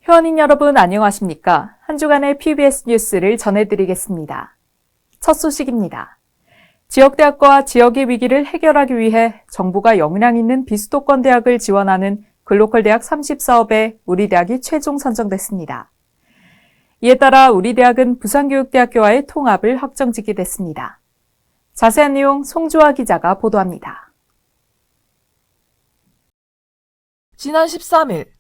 회원님 여러분 안녕하십니까? 한 주간의 PBS 뉴스를 전해드리겠습니다. 첫 소식입니다. 지역대학과 지역의 위기를 해결하기 위해 정부가 역량 있는 비수도권 대학을 지원하는 글로컬 대학 30사업에 우리 대학이 최종 선정됐습니다. 이에 따라 우리 대학은 부산교육대학교와의 통합을 확정짓게 됐습니다. 자세한 내용 송주아 기자가 보도합니다. 지난 13일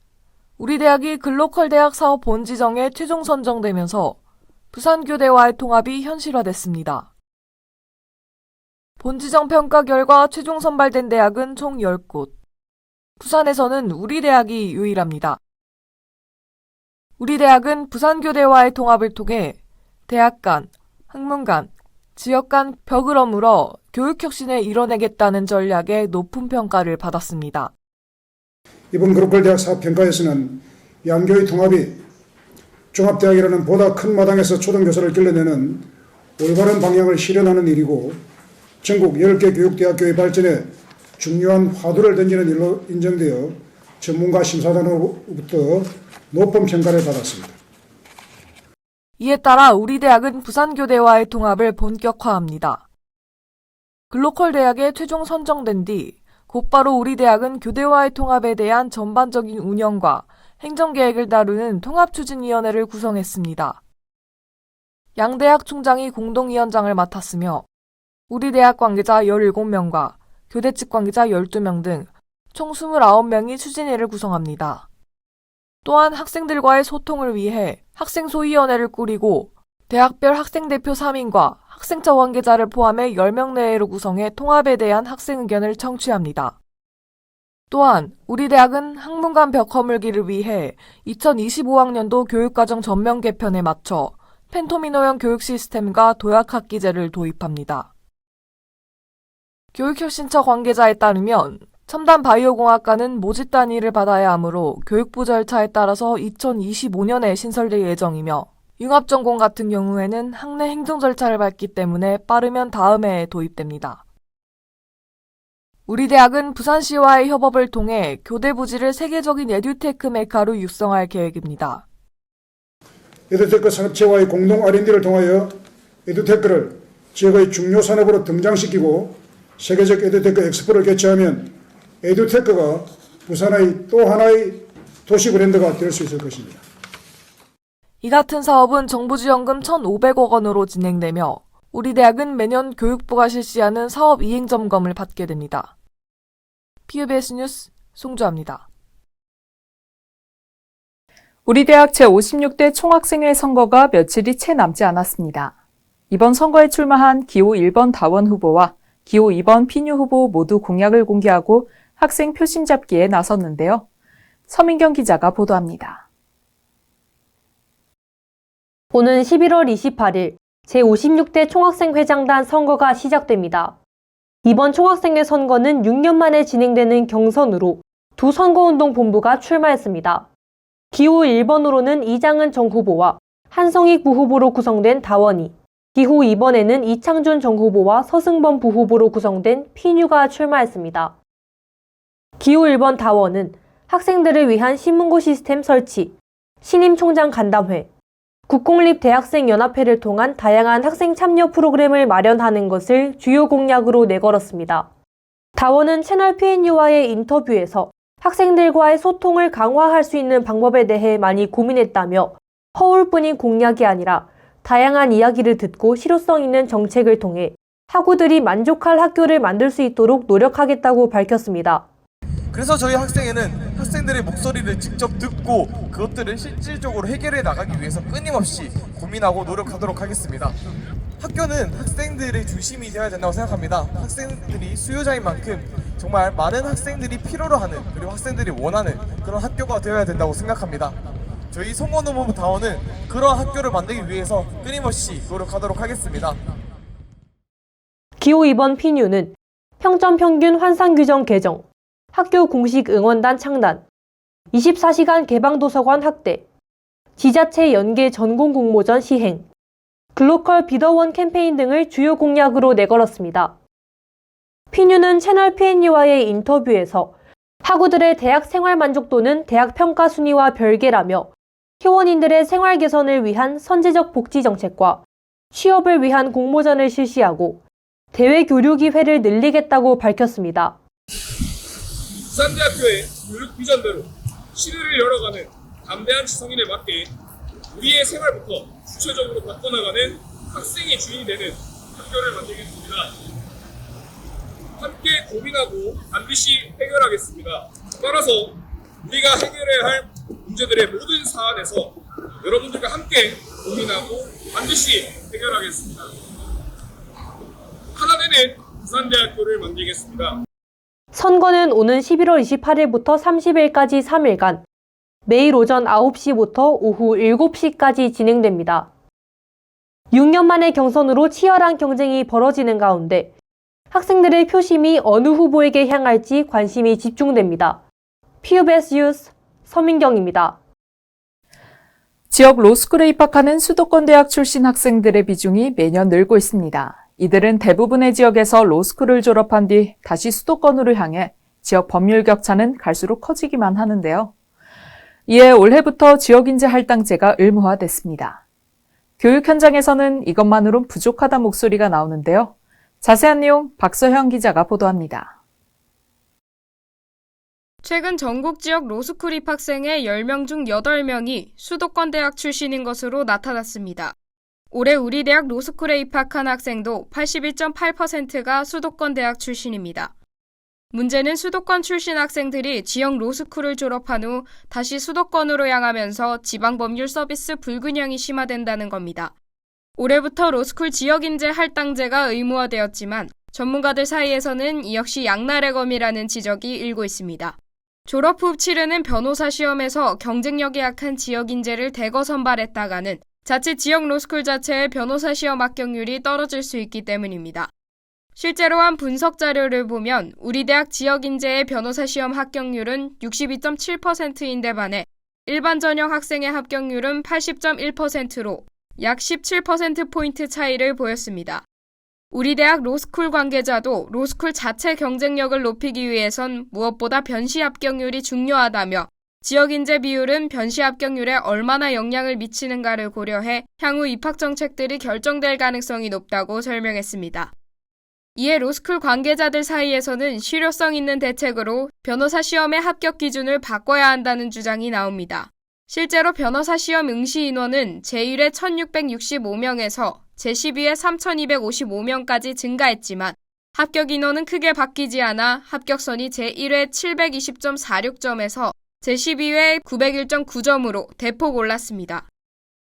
우리 대학이 글로컬 대학 사업 본지정에 최종 선정되면서 부산교대와의 통합이 현실화됐습니다. 본지정 평가 결과 최종 선발된 대학은 총 10곳. 부산에서는 우리 대학이 유일합니다. 우리 대학은 부산교대와의 통합을 통해 대학 간, 학문 간, 지역 간 벽을 허물어 교육혁신을 이뤄내겠다는 전략에 높은 평가를 받았습니다. 이번 글로컬 대학 사업평가에서는 양교의 통합이 종합대학이라는 보다 큰 마당에서 초등교사를 길러내는 올바른 방향을 실현하는 일이고 전국 10개 교육대학교의 발전에 중요한 화두를 던지는 일로 인정되어 전문가 심사단으로부터 높은 평가를 받았습니다. 이에 따라 우리 대학은 부산교대와의 통합을 본격화합니다. 글로컬 대학에 최종 선정된 뒤 곧바로 우리 대학은 교대와의 통합에 대한 전반적인 운영과 행정계획을 다루는 통합추진위원회를 구성했습니다. 양 대학 총장이 공동위원장을 맡았으며 우리 대학 관계자 17명과 교대 측 관계자 12명 등 총 29명이 추진위를 구성합니다. 또한 학생들과의 소통을 위해 학생소위원회를 꾸리고 대학별 학생대표 3인과 학생처 관계자를 포함해 10명 내외로 구성해 통합에 대한 학생 의견을 청취합니다. 또한 우리 대학은 학문 간 벽 허물기를 위해 2025학년도 교육과정 전면 개편에 맞춰 펜토미노형 교육 시스템과 도약학기제를 도입합니다. 교육혁신처 관계자에 따르면 첨단 바이오공학과는 모집 단위를 받아야 하므로 교육부 절차에 따라서 2025년에 신설될 예정이며 융합전공 같은 경우에는 학내 행정 절차를 밟기 때문에 빠르면 다음 해에 도입됩니다. 우리 대학은 부산시와의 협업을 통해 교대 부지를 세계적인 에듀테크 메카로 육성할 계획입니다. 에듀테크 산업체와의 공동 R&D를 통하여 에듀테크를 지역의 중요 산업으로 등장시키고 세계적 에듀테크 엑스포를 개최하면 에듀테크가 부산의 또 하나의 도시 브랜드가 될 수 있을 것입니다. 이 같은 사업은 정부 지원금 1,500억 원으로 진행되며 우리 대학은 매년 교육부가 실시하는 사업 이행 점검을 받게 됩니다. PBS 뉴스 송주아입니다. 우리 대학 제56대 총학생회 선거가 며칠이 채 남지 않았습니다. 이번 선거에 출마한 기호 1번 다원 후보와 기호 2번 피뉴 후보 모두 공약을 공개하고 학생 표심 잡기에 나섰는데요. 서민경 기자가 보도합니다. 오는 11월 28일 제56대 총학생회장단 선거가 시작됩니다. 이번 총학생회 선거는 6년 만에 진행되는 경선으로 두 선거운동본부가 출마했습니다. 기호 1번으로는 이장은 정 후보와 한성익 부후보로 구성된 다원이, 기호 2번에는 이창준 정 후보와 서승범 부후보로 구성된 피뉴가 출마했습니다. 기호 1번 다원은 학생들을 위한 신문고 시스템 설치, 신임 총장 간담회, 국공립대학생연합회를 통한 다양한 학생 참여 프로그램을 마련하는 것을 주요 공약으로 내걸었습니다. 다원은 채널 PNU와의 인터뷰에서 학생들과의 소통을 강화할 수 있는 방법에 대해 많이 고민했다며 허울뿐인 공약이 아니라 다양한 이야기를 듣고 실효성 있는 정책을 통해 학우들이 만족할 학교를 만들 수 있도록 노력하겠다고 밝혔습니다. 그래서 저희 학생회는 학생들의 목소리를 직접 듣고 그것들을 실질적으로 해결해 나가기 위해서 끊임없이 고민하고 노력하도록 하겠습니다. 학교는 학생들의 중심이 되어야 된다고 생각합니다. 학생들이 수요자인 만큼 정말 많은 학생들이 필요로 하는 그리고 학생들이 원하는 그런 학교가 되어야 된다고 생각합니다. 저희 선거노무 다원은 그런 학교를 만들기 위해서 끊임없이 노력하도록 하겠습니다. 기호 2번 피뉴는 평점 평균 환산 규정 개정, 학교 공식 응원단 창단, 24시간 개방도서관 확대, 지자체 연계 전공 공모전 시행, 글로컬 비더원 캠페인 등을 주요 공약으로 내걸었습니다. 피뉴는 채널 PNU와의 인터뷰에서 학우들의 대학 생활 만족도는 대학 평가 순위와 별개라며 회원인들의 생활 개선을 위한 선제적 복지 정책과 취업을 위한 공모전을 실시하고 대외 교류기회를 늘리겠다고 밝혔습니다. 부산대학교의 교육 비전대로 시대를 열어가는 담대한 지성인에 맞게 우리의 생활부터 구체적으로 바꿔나가는 학생이 주인이 되는 학교를 만들겠습니다. 함께 고민하고 반드시 해결하겠습니다. 따라서 우리가 해결해야 할 문제들의 모든 사안에서 여러분들과 함께 고민하고 반드시 해결하겠습니다. 하나 되는 부산대학교를 만들겠습니다. 선거는 오는 11월 28일부터 30일까지 3일간 매일 오전 9시부터 오후 7시까지 진행됩니다. 6년 만의 경선으로 치열한 경쟁이 벌어지는 가운데 학생들의 표심이 어느 후보에게 향할지 관심이 집중됩니다. PBS 뉴스 서민경입니다. 지역 로스쿨에 입학하는 수도권 대학 출신 학생들의 비중이 매년 늘고 있습니다. 이들은 대부분의 지역에서 로스쿨을 졸업한 뒤 다시 수도권으로 향해 지역 법률 격차는 갈수록 커지기만 하는데요. 이에 올해부터 지역인재 할당제가 의무화됐습니다. 교육 현장에서는 이것만으론 부족하다 목소리가 나오는데요. 자세한 내용 박서형 기자가 보도합니다. 최근 전국 지역 로스쿨 입학생의 10명 중 8명이 수도권 대학 출신인 것으로 나타났습니다. 올해 우리 대학 로스쿨에 입학한 학생도 81.8%가 수도권 대학 출신입니다. 문제는 수도권 출신 학생들이 지역 로스쿨을 졸업한 후 다시 수도권으로 향하면서 지방법률 서비스 불균형이 심화된다는 겁니다. 올해부터 로스쿨 지역인재 할당제가 의무화되었지만 전문가들 사이에서는 이 역시 양날의 검이라는 지적이 일고 있습니다. 졸업 후 치르는 변호사 시험에서 경쟁력이 약한 지역인재를 대거 선발했다가는 자칫 지역 로스쿨 자체의 변호사 시험 합격률이 떨어질 수 있기 때문입니다. 실제로 한 분석 자료를 보면 우리 대학 지역인재의 변호사 시험 합격률은 62.7%인데 반해 일반 전형 학생의 합격률은 80.1%로 약 17%포인트 차이를 보였습니다. 우리 대학 로스쿨 관계자도 로스쿨 자체 경쟁력을 높이기 위해선 무엇보다 변시 합격률이 중요하다며 지역인재 비율은 변시 합격률에 얼마나 영향을 미치는가를 고려해 향후 입학 정책들이 결정될 가능성이 높다고 설명했습니다. 이에 로스쿨 관계자들 사이에서는 실효성 있는 대책으로 변호사 시험의 합격 기준을 바꿔야 한다는 주장이 나옵니다. 실제로 변호사 시험 응시 인원은 제1회 1665명에서 제12회 3255명까지 증가했지만 합격 인원은 크게 바뀌지 않아 합격선이 제1회 720.46점에서 제12회 901.9점으로 대폭 올랐습니다.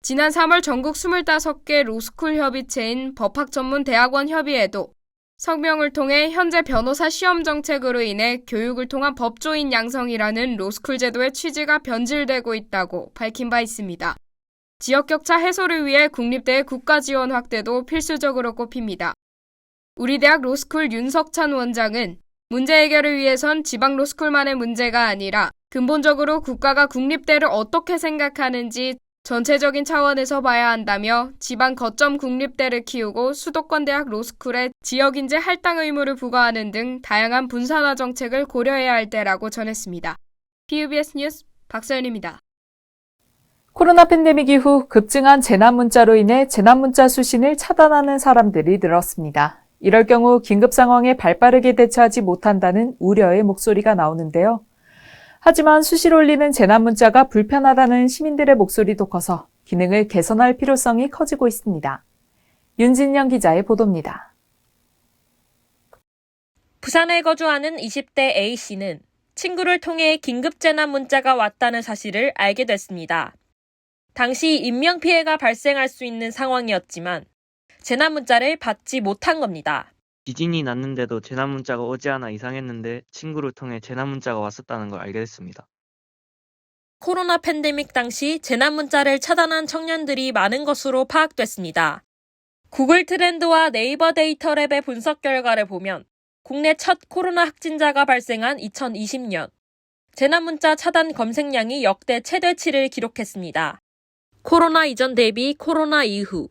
지난 3월 전국 25개 로스쿨 협의체인 법학전문대학원 협의회도 성명을 통해 현재 변호사 시험 정책으로 인해 교육을 통한 법조인 양성이라는 로스쿨 제도의 취지가 변질되고 있다고 밝힌 바 있습니다. 지역격차 해소를 위해 국립대의 국가지원 확대도 필수적으로 꼽힙니다. 우리 대학 로스쿨 윤석찬 원장은 문제 해결을 위해선 지방 로스쿨만의 문제가 아니라 근본적으로 국가가 국립대를 어떻게 생각하는지 전체적인 차원에서 봐야 한다며 지방 거점 국립대를 키우고 수도권 대학 로스쿨에 지역인재 할당 의무를 부과하는 등 다양한 분산화 정책을 고려해야 할 때라고 전했습니다. PBS 뉴스 박서연입니다. 코로나 팬데믹 이후 급증한 재난문자로 인해 재난문자 수신을 차단하는 사람들이 늘었습니다. 이럴 경우 긴급 상황에 발빠르게 대처하지 못한다는 우려의 목소리가 나오는데요. 하지만 수시로 올리는 재난문자가 불편하다는 시민들의 목소리도 커서 기능을 개선할 필요성이 커지고 있습니다. 윤진영 기자의 보도입니다. 부산에 거주하는 20대 A씨는 친구를 통해 긴급 재난 문자가 왔다는 사실을 알게 됐습니다. 당시 인명피해가 발생할 수 있는 상황이었지만 재난 문자를 받지 못한 겁니다. 지진이 났는데도 재난 문자가 오지 않아 이상했는데 친구를 통해 재난 문자가 왔었다는 걸 알게 됐습니다. 코로나 팬데믹 당시 재난 문자를 차단한 청년들이 많은 것으로 파악됐습니다. 구글 트렌드와 네이버 데이터랩의 분석 결과를 보면 국내 첫 코로나 확진자가 발생한 2020년 재난 문자 차단 검색량이 역대 최대치를 기록했습니다. 코로나 이전 대비 코로나 이후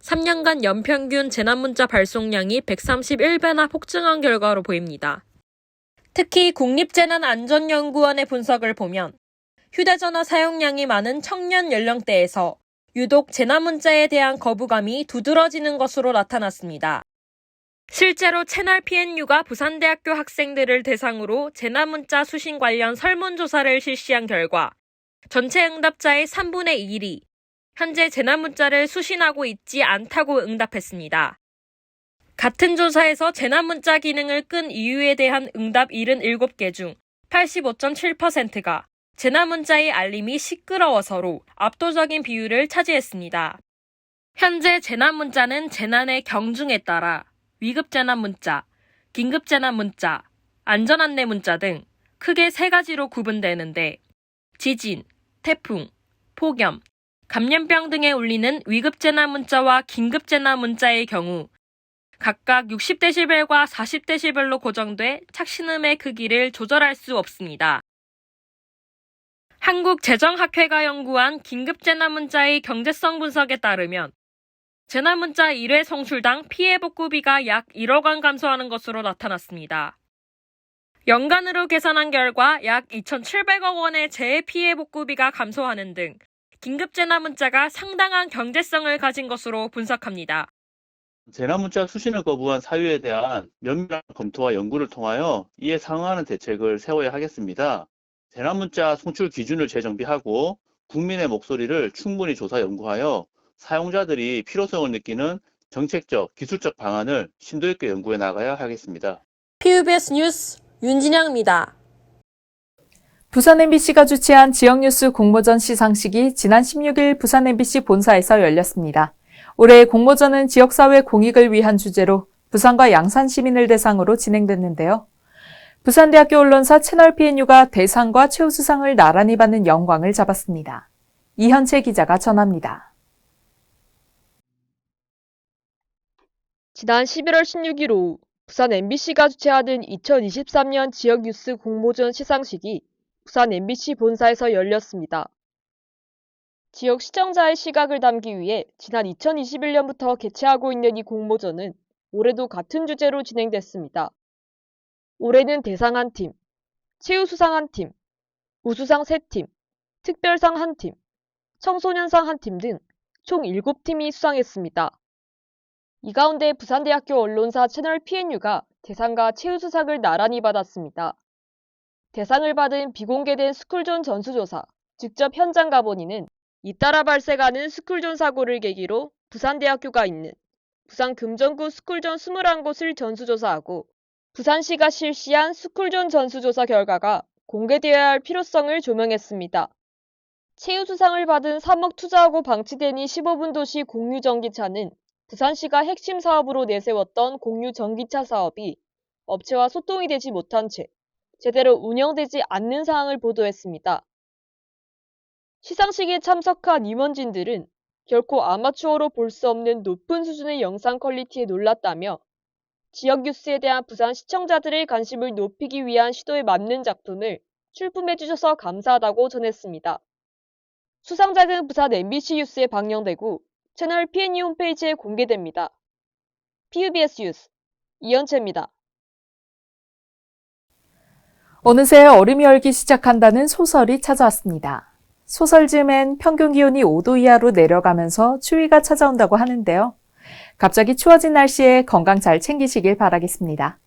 3년간 연평균 재난문자 발송량이 131배나 폭증한 결과로 보입니다. 특히 국립재난안전연구원의 분석을 보면 휴대전화 사용량이 많은 청년 연령대에서 유독 재난문자에 대한 거부감이 두드러지는 것으로 나타났습니다. 실제로 채널 PNU가 부산대학교 학생들을 대상으로 재난문자 수신 관련 설문조사를 실시한 결과 전체 응답자의 3분의 1이 현재 재난문자를 수신하고 있지 않다고 응답했습니다. 같은 조사에서 재난문자 기능을 끈 이유에 대한 응답 77개 중 85.7%가 재난문자의 알림이 시끄러워서로 압도적인 비율을 차지했습니다. 현재 재난문자는 재난의 경중에 따라 위급재난문자, 긴급재난문자, 안전안내문자 등 크게 3가지로 구분되는데 지진, 태풍, 폭염, 감염병 등에 울리는 위급재난문자와 긴급재난문자의 경우 각각 60dB과 40dB로 고정돼 착신음의 크기를 조절할 수 없습니다. 한국재정학회가 연구한 긴급재난문자의 경제성 분석에 따르면 재난문자 1회 송출당 피해 복구비가 약 1억 원 감소하는 것으로 나타났습니다. 연간으로 계산한 결과 약 2,700억 원의 재해 피해 복구비가 감소하는 등 긴급재난문자가 상당한 경제성을 가진 것으로 분석합니다. 재난문자 수신을 거부한 사유에 대한 면밀한 검토와 연구를 통하여 이에 상응하는 대책을 세워야 하겠습니다. 재난문자 송출 기준을 재정비하고 국민의 목소리를 충분히 조사 연구하여 사용자들이 필요성을 느끼는 정책적, 기술적 방안을 심도 있게 연구해 나가야 하겠습니다. PBS 뉴스 윤진영입니다. 부산 MBC가 주최한 지역뉴스 공모전 시상식이 지난 16일 부산 MBC 본사에서 열렸습니다. 올해 공모전은 지역사회 공익을 위한 주제로 부산과 양산 시민을 대상으로 진행됐는데요. 부산대학교 언론사 채널 PNU가 대상과 최우수상을 나란히 받는 영광을 잡았습니다. 이현채 기자가 전합니다. 지난 11월 16일 오후 부산 MBC가 주최하는 2023년 지역뉴스 공모전 시상식이 부산 MBC 본사에서 열렸습니다. 지역 시청자의 시각을 담기 위해 지난 2021년부터 개최하고 있는 이 공모전은 올해도 같은 주제로 진행됐습니다. 올해는 대상 1팀, 최우수상 1팀, 우수상 3팀, 특별상 1팀, 청소년상 1팀 등 총 7팀이 수상했습니다. 이 가운데 부산대학교 언론사 채널 PNU가 대상과 최우수상을 나란히 받았습니다. 대상을 받은 비공개된 스쿨존 전수조사, 직접 현장 가보니는 잇따라 발생하는 스쿨존 사고를 계기로 부산대학교가 있는 부산 금정구 스쿨존 21곳을 전수조사하고 부산시가 실시한 스쿨존 전수조사 결과가 공개되어야 할 필요성을 조명했습니다. 최우수상을 받은 3억 투자하고 방치되니 15분 도시 공유전기차는 부산시가 핵심 사업으로 내세웠던 공유전기차 사업이 업체와 소통이 되지 못한 채 제대로 운영되지 않는 상황을 보도했습니다. 시상식에 참석한 임원진들은 결코 아마추어로 볼 수 없는 높은 수준의 영상 퀄리티에 놀랐다며 지역 뉴스에 대한 부산 시청자들의 관심을 높이기 위한 시도에 맞는 작품을 출품해 주셔서 감사하다고 전했습니다. 수상작은 부산 MBC 뉴스에 방영되고 채널 PNU 홈페이지에 공개됩니다. PBS 뉴스 이현채입니다. 어느새 얼음이 얼기 시작한다는 소설이 찾아왔습니다. 소설 즈음엔 평균 기온이 5도 이하로 내려가면서 추위가 찾아온다고 하는데요. 갑자기 추워진 날씨에 건강 잘 챙기시길 바라겠습니다.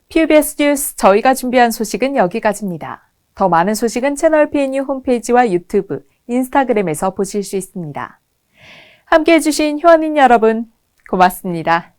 PBS 뉴스 저희가 준비한 소식은 여기까지입니다. 더 많은 소식은 채널 PNU 홈페이지와 유튜브, 인스타그램에서 보실 수 있습니다. 함께해 주신 효원인 여러분 고맙습니다.